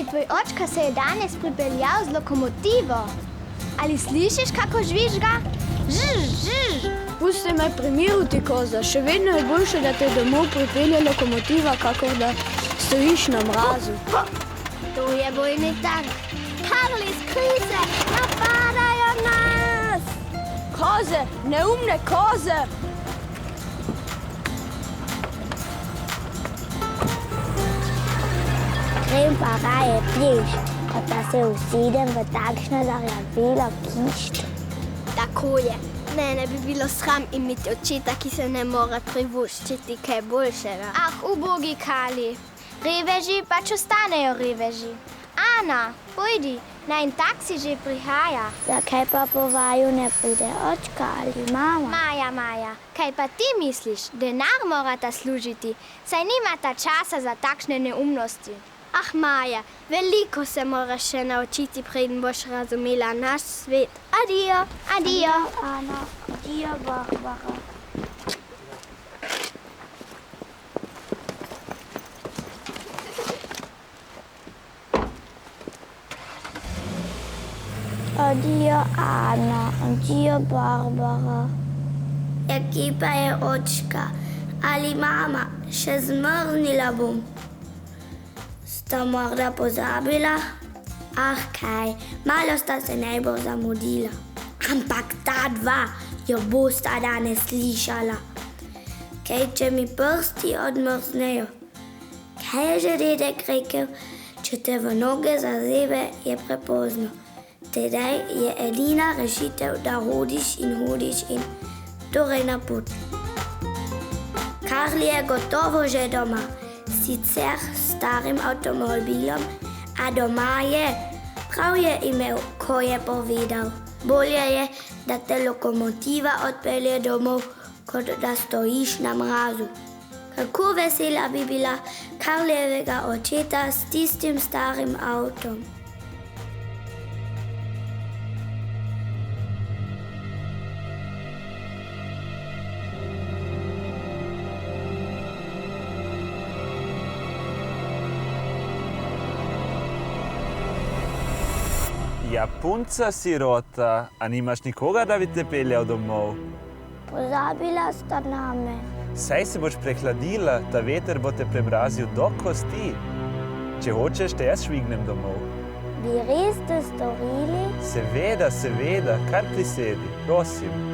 Ali tvoj očka se je danes pripeljal z lokomotivo? Ali slišiš, kako žvižga? Žž. Pusti me pri miru, ti koza. Še vedno je boljše, da te domov pripelje lokomotiva, kakor da stojiš na mrazu. To je bojni tank. Karli, skrij se, napadajo nas! Koze, neumne koze! Grem pa raje pješ, kot da se usedem v takšno zarjavelo kišt. Tako je. Ne bi bilo sram imeti očeta, ki se ne more privoščiti kaj boljšega. Ah, ubogi Kali. Reveži pač ostanejo reveži. Ana, pojdi, naj taksi že prihaja. Zakaj pa po vaju ne pride očka ali mama? Maja, kaj pa ti misliš? Denar morata služiti, saj nimata časa za takšne neumnosti. Ah, Maja, veliko se moraš še naučiti, preden boš razumela naš svet. Adijo. Ana, adijo, Barbara. Adijo, Ana, adijo, Barbara. Ja, kje pa je očka ali mama? Še zmrznila bom. Sta morda pozabila? Ah, kaj, malo sta se najbolj zamudila. Ampak ta dva jo bosta danes slišala. Kaj, če mi prsti odmrznejo? Kaj je že dedek rekel? Če te v noge zazebe, je prepozno. Tedaj je edina rešitev, da hodiš in torej na pot. Karli je gotovo že doma. Sicer s starim avtomobilom, a doma je. Prav je imel, ko je povedal. Bolje je, da te lokomotiva odpelje domov, kot da stojiš na mrazu. Kako vesela bi bila Karlijevega očeta s tistim starim avtom. Ja, punca sirota, a nimaš nikoga, da bi te peljal domov? Pozabila sta name. Saj se boš prehladila, ta veter bo te prebrazil do kosti. Če hočeš, te jaz švignem domov. Bi res to storili? Seveda, kar prisedi, prosim.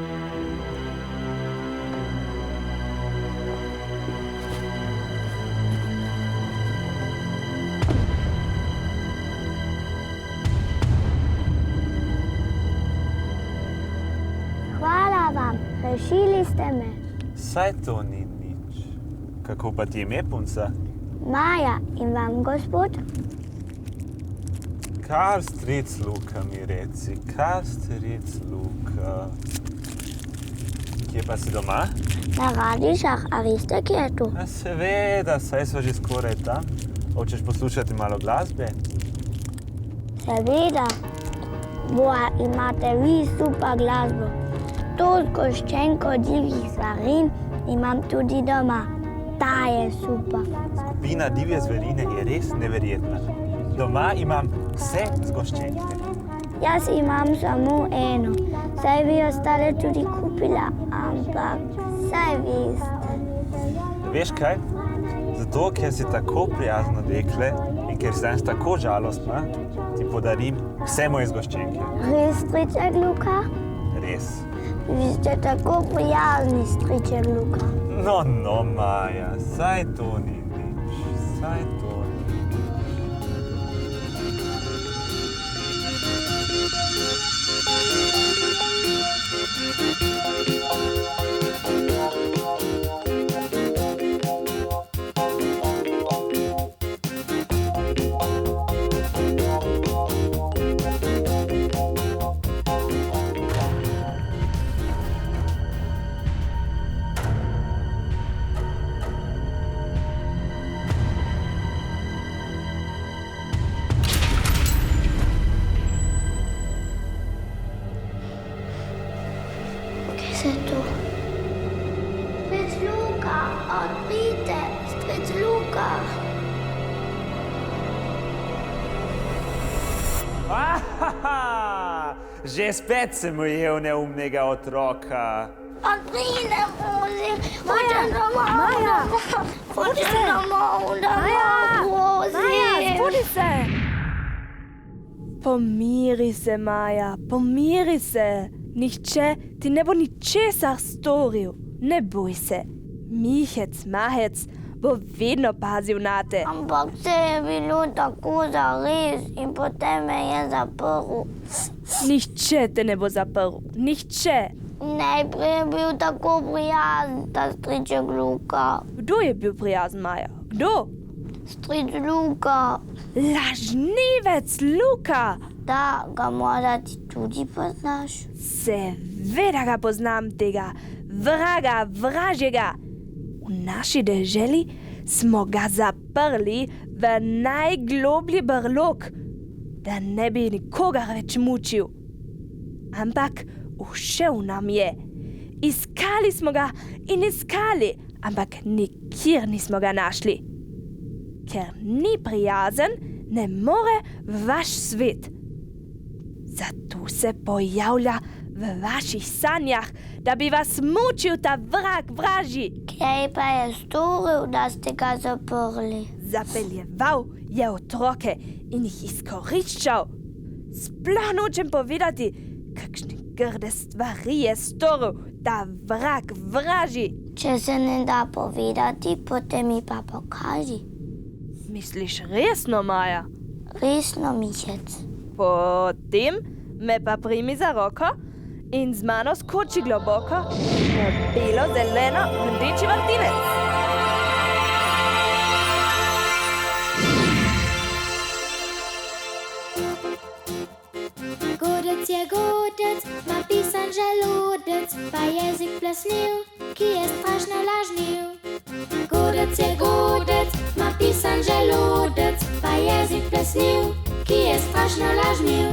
Rešili ste me. Saj to ni nič. Kako pa ti ime, punca? Maja, in vam, gospod? Kar stric Luka mi reci, kar stric Luka. Kje pa si doma? Na Radišah, a veste, kje je tu? Seveda, saj so že skoraj tam. Hočeš poslušati malo glasbe? Seveda. Boa, imate vi super glasbo. To zgoščenko divjih zverin imam tudi doma. Ta je super. Skupina divje zverine je res neverjetna. Doma imam vse zgoščenke. Jaz imam samo eno. Saj bi ostale tudi kupila, ampak saj veste. Veš kaj? Zato, ker si tako prijazno dekle in ker si danes tako žalostna, ti podarim vse moje zgoščenke. Res, striček Luka? Res. Vi ste tako prijazni, striček Luka. No, Maja, saj to ni nič, saj to ni Že spet sem ujel neumnega otroka. Andrine, hočem domov. Maja, Hočem domov, Rozi. Zbudi se! Pomiri se, Maja, pomiri se. Nihče ti ne bo ničesar storil. Ne boj se. Mihec, mahec bo vedno pazil na te. Ampak se je bilo tako zares in potem me je zaprl. Nihče te ne bo zaprl. Nihče. Najprej je bil tako prijazen, ta striček Luka. Kdo je bil prijazen, Maja? Kdo? Strič Luka. Lažnivec Luka. Da, ga morda ti tudi poznaš. Seveda ga poznam tega. Vraga, vražjega. V naši deželi smo ga zaprli v najgloblji brlog, da ne bi nikogar več mučil. Ampak ušel nam je. Iskali smo ga in iskali, ampak nikjer nismo ga našli. Ker ni prijazen, ne more v vaš svet. Zato se pojavlja v vaših sanjah, da bi vas mučil ta vrag vražji. Kaj pa je storil, da ste ga zaprli? Zapeljeval je otroke in jih izkoriščal. Sploh nočem povedati, kakšne grde stvari je storil ta vrag vražji. Če se ne da povedati, potem mi pa pokaži. Misliš resno, Maja? Resno, Mihec. Potem me pa primi za roko in z mano skoči globoko v belo-zeleno rdeči vrtinec. Godec je godec, ma pisan želodec, pa jezik plesnil, ki je strašno lažnil. Godec je godec, ma pisan želodec, pa jezik plesnil, ki je strašno lažnil.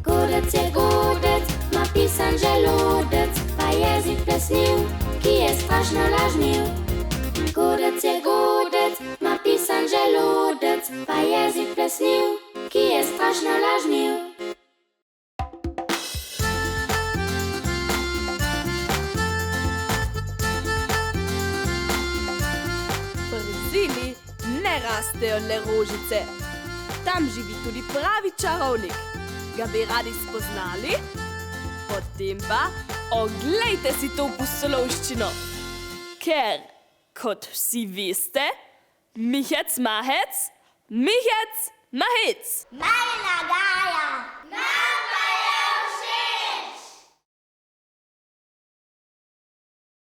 Godec je godec, ma pisan želodec, pa jezik plesnil, ki je strašno lažnil. Godec je godec, ma pisan želodec, pa jezik plesnil, ki je strašno lažnil. V Braziliji ne rastejo le rožice. Tam živi tudi pravi čarovnik. Ga bi radi spoznali? Potem pa oglejte si to pustolovščino. Ker, kot vsi veste, Mihec Mahec, Mihec Mahec. Maj nagaja!